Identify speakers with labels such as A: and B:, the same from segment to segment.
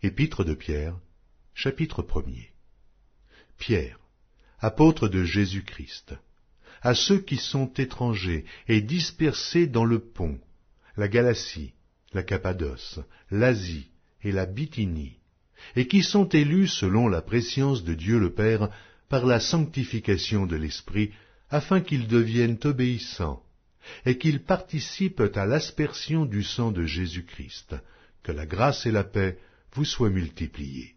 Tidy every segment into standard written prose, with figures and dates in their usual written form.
A: Épître de Pierre, chapitre 1er. Pierre, apôtre de Jésus-Christ, à ceux qui sont étrangers et dispersés dans le Pont, la Galatie, la Cappadoce, l'Asie et la Bithynie, et qui sont élus selon la prescience de Dieu le Père par la sanctification de l'Esprit, afin qu'ils deviennent obéissants, et qu'ils participent à l'aspersion du sang de Jésus-Christ, que la grâce et la paix vous soient multipliées.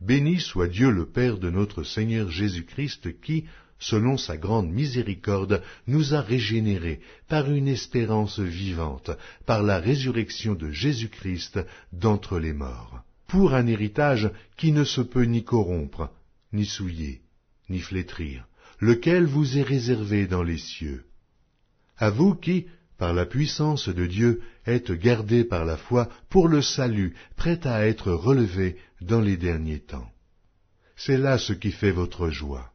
A: Béni soit Dieu le Père de notre Seigneur Jésus-Christ qui, selon sa grande miséricorde, nous a régénérés par une espérance vivante, par la résurrection de Jésus-Christ d'entre les morts, pour un héritage qui ne se peut ni corrompre, ni souiller, ni flétrir, lequel vous est réservé dans les cieux. À vous qui, par la puissance de Dieu, êtes gardés par la foi pour le salut, prêt à être relevé dans les derniers temps. C'est là ce qui fait votre joie.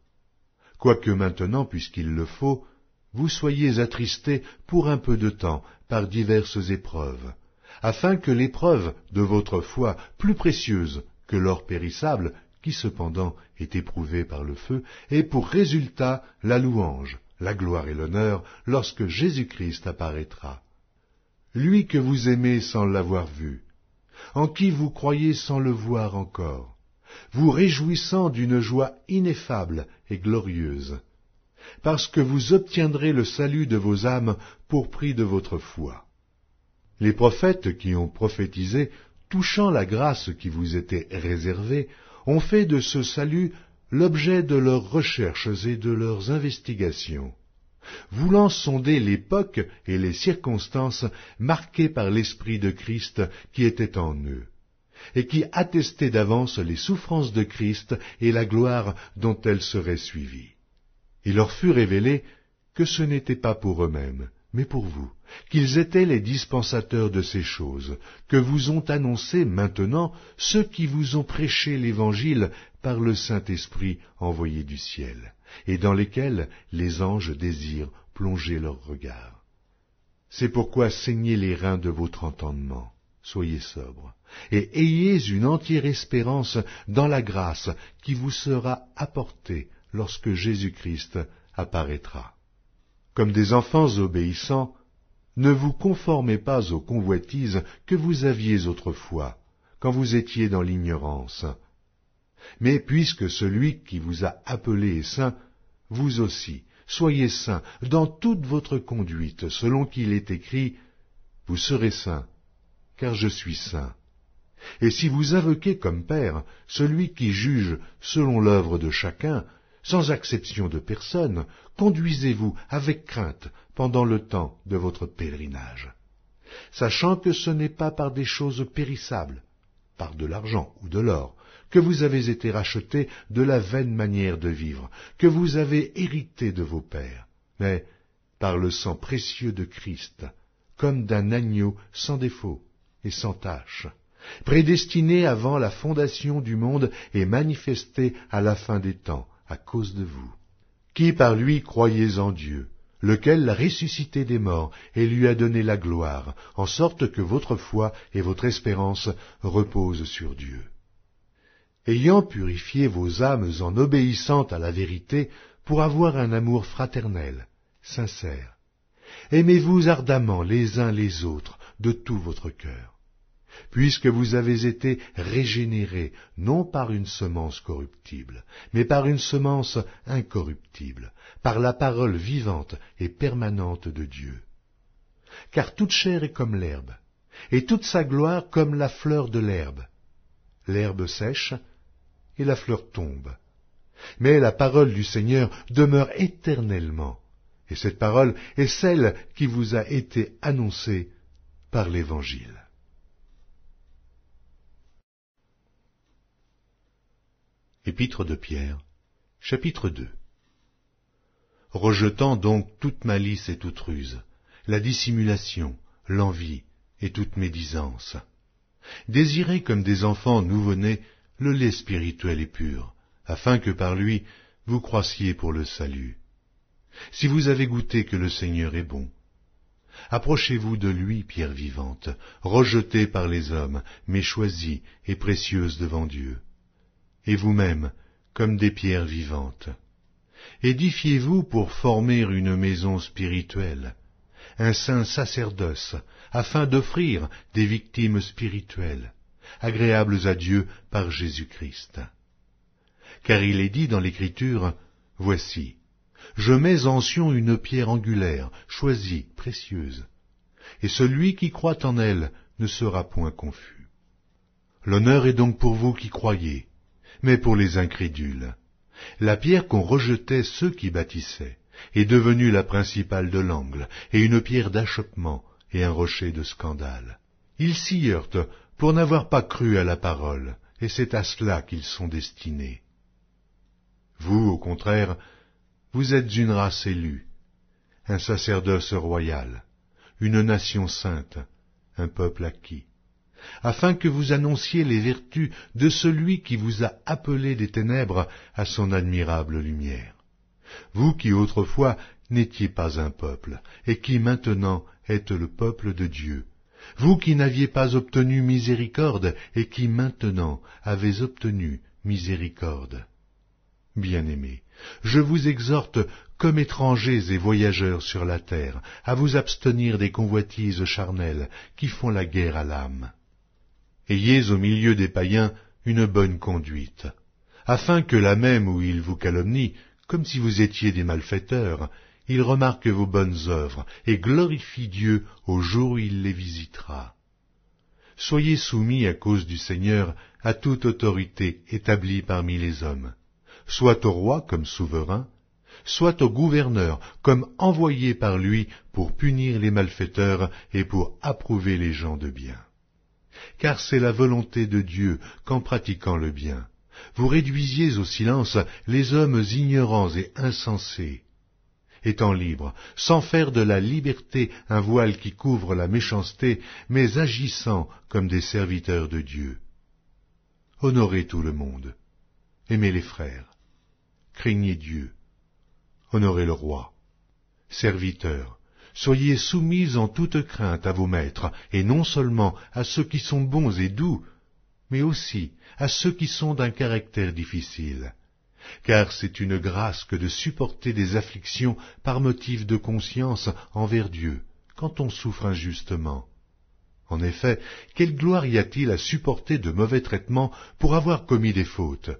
A: Quoique maintenant, puisqu'il le faut, vous soyez attristés pour un peu de temps par diverses épreuves, afin que l'épreuve de votre foi, plus précieuse que l'or périssable, qui cependant est éprouvé par le feu, ait pour résultat la louange, la gloire et l'honneur lorsque Jésus-Christ apparaîtra. Lui que vous aimez sans l'avoir vu, en qui vous croyez sans le voir encore, vous réjouissant d'une joie ineffable et glorieuse, parce que vous obtiendrez le salut de vos âmes pour prix de votre foi. Les prophètes qui ont prophétisé, touchant la grâce qui vous était réservée, ont fait de ce salut l'objet de leurs recherches et de leurs investigations, voulant sonder l'époque et les circonstances marquées par l'Esprit de Christ qui était en eux, et qui attestait d'avance les souffrances de Christ et la gloire dont elles seraient suivies. Il leur fut révélé que ce n'était pas pour eux-mêmes, mais pour vous, qu'ils étaient les dispensateurs de ces choses, que vous ont annoncé maintenant ceux qui vous ont prêché l'Évangile par le Saint-Esprit envoyé du ciel, et dans lesquels les anges désirent plonger leur regard. C'est pourquoi saignez les reins de votre entendement, soyez sobres, et ayez une entière espérance dans la grâce qui vous sera apportée lorsque Jésus-Christ apparaîtra. Comme des enfants obéissants, ne vous conformez pas aux convoitises que vous aviez autrefois, quand vous étiez dans l'ignorance. Mais puisque celui qui vous a appelé est saint, vous aussi, soyez saints dans toute votre conduite, selon qu'il est écrit, « Vous serez saints, car je suis saint. » Et si vous invoquez comme Père celui qui juge selon l'œuvre de chacun, sans acception de personne, conduisez-vous avec crainte pendant le temps de votre pèlerinage, sachant que ce n'est pas par des choses périssables, par de l'argent ou de l'or, que vous avez été rachetés de la vaine manière de vivre, que vous avez hérité de vos pères, mais par le sang précieux de Christ, comme d'un agneau sans défaut et sans tache, prédestiné avant la fondation du monde et manifesté à la fin des temps, à cause de vous, qui par lui croyez en Dieu, lequel l'a ressuscité des morts et lui a donné la gloire, en sorte que votre foi et votre espérance reposent sur Dieu. Ayant purifié vos âmes en obéissant à la vérité pour avoir un amour fraternel, sincère, aimez-vous ardemment les uns les autres de tout votre cœur, puisque vous avez été régénérés, non par une semence corruptible, mais par une semence incorruptible, par la parole vivante et permanente de Dieu. Car toute chair est comme l'herbe, et toute sa gloire comme la fleur de l'herbe. L'herbe sèche, et la fleur tombe. Mais la parole du Seigneur demeure éternellement, et cette parole est celle qui vous a été annoncée par l'Évangile. Épître de Pierre, chapitre 2. Rejetant donc toute malice et toute ruse, la dissimulation, l'envie et toute médisance, désirez comme des enfants nouveau-nés le lait spirituel et pur, afin que par lui vous croissiez pour le salut. Si vous avez goûté que le Seigneur est bon, Approchez-vous de lui, pierre vivante, rejetée par les hommes, mais choisie et précieuse devant Dieu. Et vous-même, comme des pierres vivantes. Édifiez-vous pour former une maison spirituelle, un saint sacerdoce, afin d'offrir des victimes spirituelles, agréables à Dieu par Jésus-Christ. Car il est dit dans l'Écriture, « Voici, je mets en Sion une pierre angulaire, choisie, précieuse, et celui qui croit en elle ne sera point confus. » L'honneur est donc pour vous qui croyez, mais pour les incrédules. La pierre qu'ont rejetait ceux qui bâtissaient est devenue la principale de l'angle, et une pierre d'achoppement et un rocher de scandale. Ils s'y heurtent pour n'avoir pas cru à la parole, et c'est à cela qu'ils sont destinés. Vous, au contraire, vous êtes une race élue, un sacerdoce royal, une nation sainte, un peuple acquis, afin que vous annonciez les vertus de celui qui vous a appelé des ténèbres à son admirable lumière. Vous qui autrefois n'étiez pas un peuple, et qui maintenant êtes le peuple de Dieu, vous qui n'aviez pas obtenu miséricorde, et qui maintenant avez obtenu miséricorde. Bien-aimés, je vous exhorte, comme étrangers et voyageurs sur la terre, à vous abstenir des convoitises charnelles qui font la guerre à l'âme. Ayez au milieu des païens une bonne conduite, afin que là même où ils vous calomnient, comme si vous étiez des malfaiteurs, ils remarquent vos bonnes œuvres et glorifient Dieu au jour où il les visitera. Soyez soumis à cause du Seigneur à toute autorité établie parmi les hommes, soit au roi comme souverain, soit au gouverneur comme envoyé par lui pour punir les malfaiteurs et pour approuver les gens de bien. Car c'est la volonté de Dieu qu'en pratiquant le bien, vous réduisiez au silence les hommes ignorants et insensés, étant libres, sans faire de la liberté un voile qui couvre la méchanceté, mais agissant comme des serviteurs de Dieu. Honorez tout le monde, aimez les frères, craignez Dieu, honorez le roi. Serviteurs, soyez soumis en toute crainte à vos maîtres, et non seulement à ceux qui sont bons et doux, mais aussi à ceux qui sont d'un caractère difficile. Car c'est une grâce que de supporter des afflictions par motif de conscience envers Dieu, quand on souffre injustement. En effet, quelle gloire y a-t-il à supporter de mauvais traitements pour avoir commis des fautes?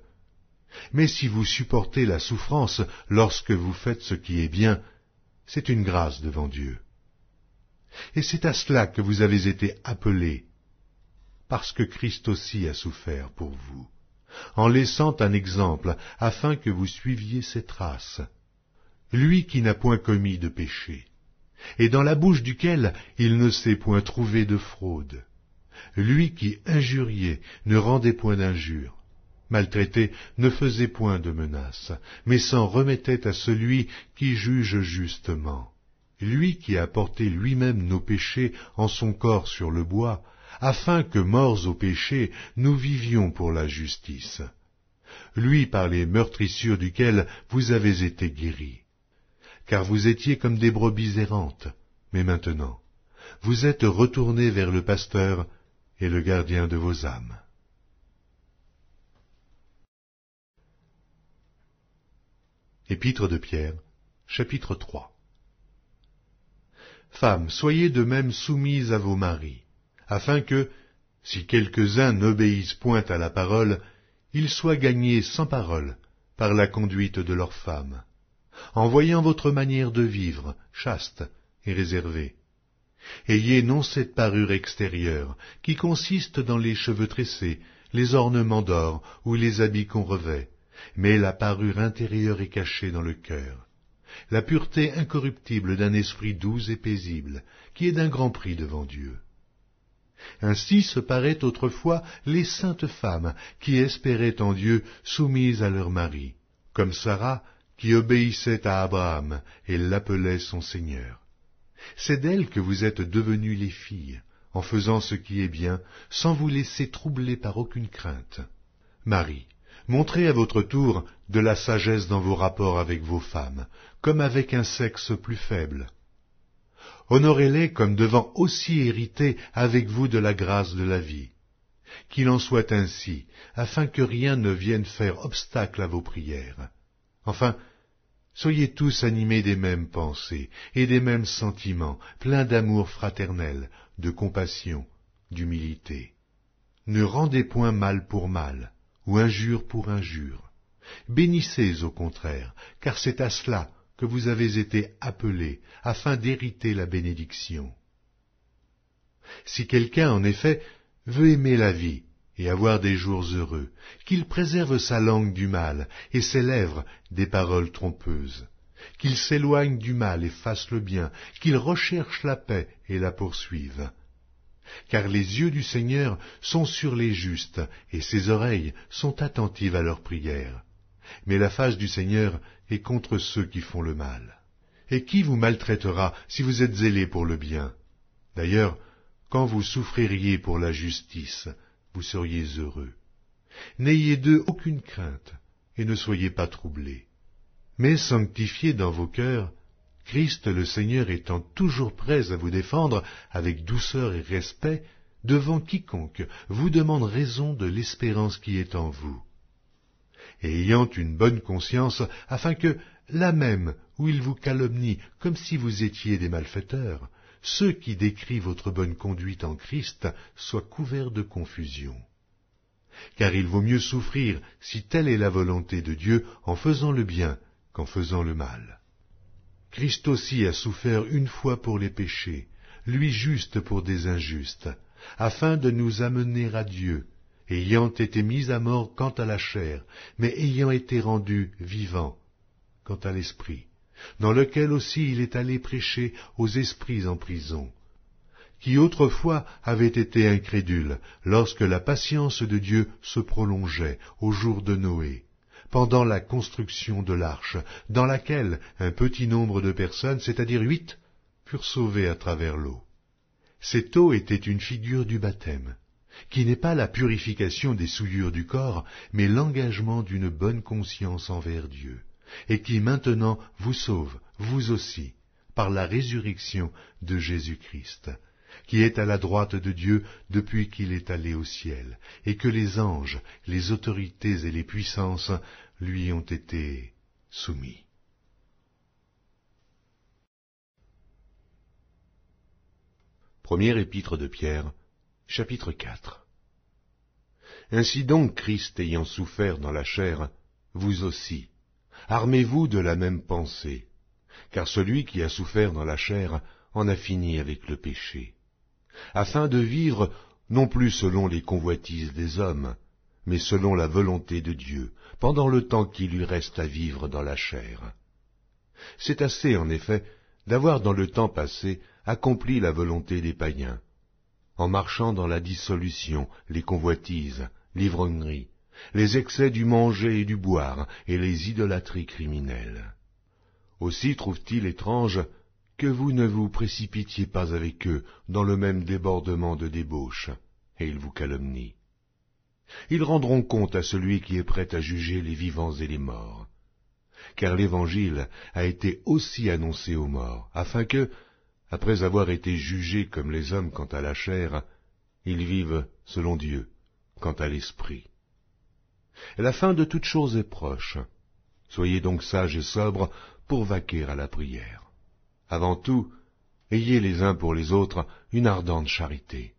A: Mais si vous supportez la souffrance lorsque vous faites ce qui est bien, c'est une grâce devant Dieu. Et c'est à cela que vous avez été appelés, parce que Christ aussi a souffert pour vous, en laissant un exemple, afin que vous suiviez ses traces. Lui qui n'a point commis de péché, et dans la bouche duquel il ne s'est point trouvé de fraude. Lui qui injuriait ne rendait point d'injure, maltraité ne faisait point de menaces, mais s'en remettait à celui qui juge justement. Lui qui a porté lui-même nos péchés en son corps sur le bois, afin que, morts au péché, nous vivions pour la justice. Lui par les meurtrissures duquel vous avez été guéris. Car vous étiez comme des brebis errantes, mais maintenant, vous êtes retournés vers le pasteur et le gardien de vos âmes. Épître de Pierre, chapitre 3. Femmes, soyez de même soumises à vos maris, afin que, si quelques-uns n'obéissent point à la parole, ils soient gagnés sans parole par la conduite de leurs femmes, en voyant votre manière de vivre, chaste et réservée. Ayez non cette parure extérieure, qui consiste dans les cheveux tressés, les ornements d'or ou les habits qu'on revêt, mais la parure intérieure est cachée dans le cœur, la pureté incorruptible d'un esprit doux et paisible, qui est d'un grand prix devant Dieu. Ainsi se paraient autrefois les saintes femmes qui espéraient en Dieu soumises à leur mari, comme Sarah qui obéissait à Abraham et l'appelait son Seigneur. C'est d'elles que vous êtes devenues les filles, en faisant ce qui est bien, sans vous laisser troubler par aucune crainte. Marie, montrez à votre tour de la sagesse dans vos rapports avec vos femmes, comme avec un sexe plus faible. Honorez-les comme devant aussi hériter avec vous de la grâce de la vie. Qu'il en soit ainsi, afin que rien ne vienne faire obstacle à vos prières. Enfin, soyez tous animés des mêmes pensées et des mêmes sentiments, pleins d'amour fraternel, de compassion, d'humilité. Ne rendez point mal pour mal, ou injure pour injure. Bénissez au contraire, car c'est à cela que vous avez été appelés, afin d'hériter la bénédiction. Si quelqu'un, en effet, veut aimer la vie et avoir des jours heureux, qu'il préserve sa langue du mal et ses lèvres des paroles trompeuses, qu'il s'éloigne du mal et fasse le bien, qu'il recherche la paix et la poursuive. Car les yeux du Seigneur sont sur les justes, et ses oreilles sont attentives à leurs prières. Mais la face du Seigneur est contre ceux qui font le mal. Et qui vous maltraitera si vous êtes zélés pour le bien? D'ailleurs, quand vous souffririez pour la justice, vous seriez heureux. N'ayez d'eux aucune crainte, et ne soyez pas troublés. Mais sanctifiez dans vos cœurs, Christ le Seigneur étant toujours prêt à vous défendre avec douceur et respect devant quiconque vous demande raison de l'espérance qui est en vous. Et ayant une bonne conscience, afin que, là même où ils vous calomnient comme si vous étiez des malfaiteurs, ceux qui décrient votre bonne conduite en Christ soient couverts de confusion. Car il vaut mieux souffrir, si telle est la volonté de Dieu, en faisant le bien qu'en faisant le mal. Christ aussi a souffert une fois pour les péchés, lui juste pour des injustes, afin de nous amener à Dieu, ayant été mis à mort quant à la chair, mais ayant été rendu vivant quant à l'esprit, dans lequel aussi il est allé prêcher aux esprits en prison, qui autrefois avaient été incrédules lorsque la patience de Dieu se prolongeait au jour de Noé, pendant la construction de l'arche, dans laquelle un petit nombre de personnes, c'est-à-dire 8, furent sauvées à travers l'eau. Cette eau était une figure du baptême, qui n'est pas la purification des souillures du corps, mais l'engagement d'une bonne conscience envers Dieu, et qui maintenant vous sauve, vous aussi, par la résurrection de Jésus-Christ, qui est à la droite de Dieu depuis qu'il est allé au ciel, et que les anges, les autorités et les puissances lui ont été soumis. Première épître de Pierre, chapitre 4. Ainsi donc, Christ ayant souffert dans la chair, vous aussi, armez-vous de la même pensée, car celui qui a souffert dans la chair en a fini avec le péché, afin de vivre non plus selon les convoitises des hommes, mais selon la volonté de Dieu, pendant le temps qui lui reste à vivre dans la chair. C'est assez, en effet, d'avoir dans le temps passé accompli la volonté des païens, en marchant dans la dissolution, les convoitises, l'ivrognerie, les excès du manger et du boire, et les idolâtries criminelles. Aussi trouve-t-il étrange que vous ne vous précipitiez pas avec eux dans le même débordement de débauche, et ils vous calomnient. Ils rendront compte à celui qui est prêt à juger les vivants et les morts. Car l'Évangile a été aussi annoncé aux morts, afin que, après avoir été jugés comme les hommes quant à la chair, ils vivent selon Dieu, quant à l'esprit. La fin de toute chose est proche. Soyez donc sages et sobres pour vaquer à la prière. Avant tout, ayez les uns pour les autres une ardente charité,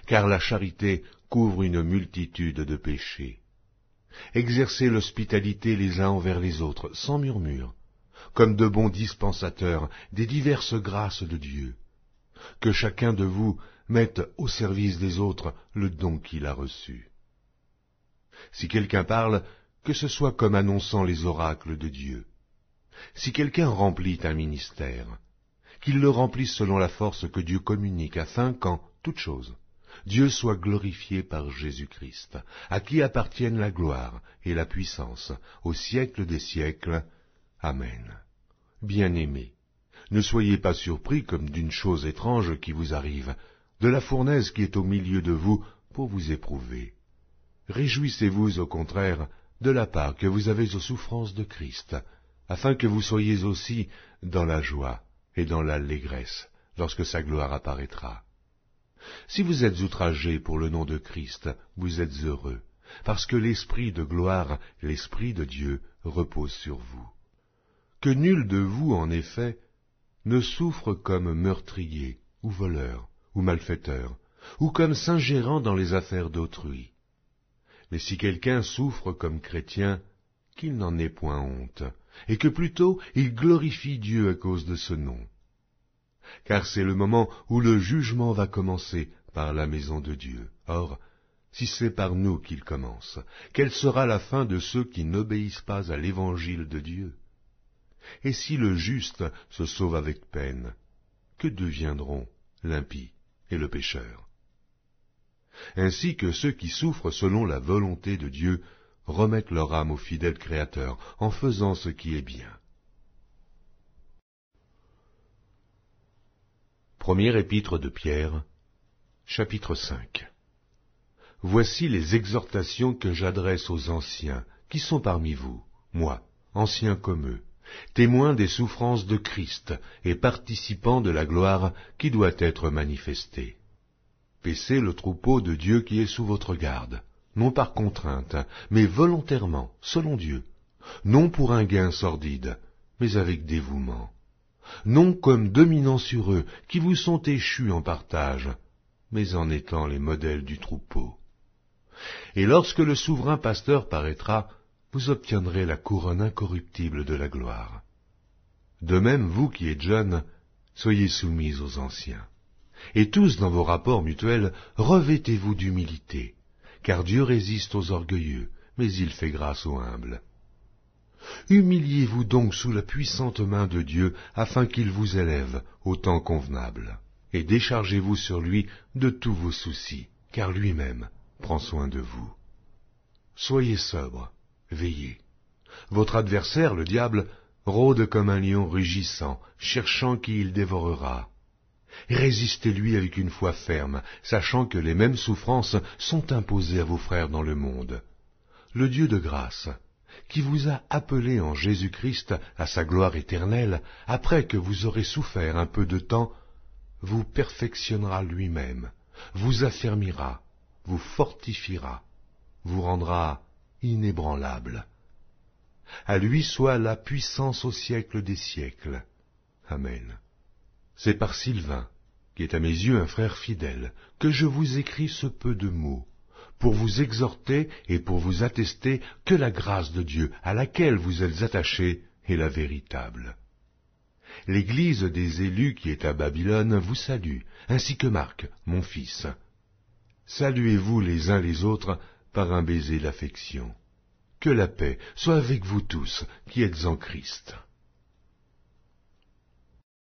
A: car la charité couvre une multitude de péchés. Exercez l'hospitalité les uns envers les autres, sans murmure, comme de bons dispensateurs des diverses grâces de Dieu. Que chacun de vous mette au service des autres le don qu'il a reçu. Si quelqu'un parle, que ce soit comme annonçant les oracles de Dieu. Si quelqu'un remplit un ministère, qu'il le remplisse selon la force que Dieu communique, afin qu'en toute chose, Dieu soit glorifié par Jésus-Christ, à qui appartiennent la gloire et la puissance au siècle des siècles. Amen. Bien-aimés, ne soyez pas surpris comme d'une chose étrange qui vous arrive, de la fournaise qui est au milieu de vous pour vous éprouver. Réjouissez-vous au contraire de la part que vous avez aux souffrances de Christ, afin que vous soyez aussi dans la joie et dans l'allégresse lorsque sa gloire apparaîtra. Si vous êtes outragés pour le nom de Christ, vous êtes heureux, parce que l'Esprit de gloire, l'Esprit de Dieu, repose sur vous. Que nul de vous, en effet, ne souffre comme meurtrier, ou voleur, ou malfaiteur, ou comme s'ingérant dans les affaires d'autrui. Mais si quelqu'un souffre comme chrétien, qu'il n'en ait point honte, et que plutôt il glorifie Dieu à cause de ce nom. Car c'est le moment où le jugement va commencer par la maison de Dieu. Or, si c'est par nous qu'il commence, quelle sera la fin de ceux qui n'obéissent pas à l'évangile de Dieu? Et si le juste se sauve avec peine, que deviendront l'impie et le pécheur? Ainsi que ceux qui souffrent selon la volonté de Dieu remettent leur âme au fidèle Créateur en faisant ce qui est bien. Première épître de Pierre, chapitre 5. Voici les exhortations que j'adresse aux anciens, qui sont parmi vous, moi, ancien comme eux, témoins des souffrances de Christ et participants de la gloire qui doit être manifestée. Paissez le troupeau de Dieu qui est sous votre garde, non par contrainte, mais volontairement, selon Dieu, non pour un gain sordide, mais avec dévouement, non comme dominant sur eux qui vous sont échus en partage, mais en étant les modèles du troupeau. Et lorsque le souverain pasteur paraîtra, vous obtiendrez la couronne incorruptible de la gloire. De même, vous qui êtes jeunes, soyez soumis aux anciens. Et tous, dans vos rapports mutuels, revêtez-vous d'humilité, car Dieu résiste aux orgueilleux, mais il fait grâce aux humbles. Humiliez-vous donc sous la puissante main de Dieu, afin qu'il vous élève au temps convenable, et déchargez-vous sur lui de tous vos soucis, car lui-même prend soin de vous. Soyez sobres, veillez. Votre adversaire, le diable, rôde comme un lion rugissant, cherchant qui il dévorera. Résistez-lui avec une foi ferme, sachant que les mêmes souffrances sont imposées à vos frères dans le monde. Le Dieu de grâce, qui vous a appelés en Jésus-Christ à sa gloire éternelle, après que vous aurez souffert un peu de temps, vous perfectionnera lui-même, vous affermira, vous fortifiera, vous rendra inébranlable. À lui soit la puissance au siècle des siècles. Amen. C'est par Sylvain, qui est à mes yeux un frère fidèle, que je vous écris ce peu de mots, pour vous exhorter et pour vous attester que la grâce de Dieu à laquelle vous êtes attachés est la véritable. L'Église des élus qui est à Babylone vous salue, ainsi que Marc, mon fils. Saluez-vous les uns les autres par un baiser d'affection. Que la paix soit avec vous tous qui êtes en Christ.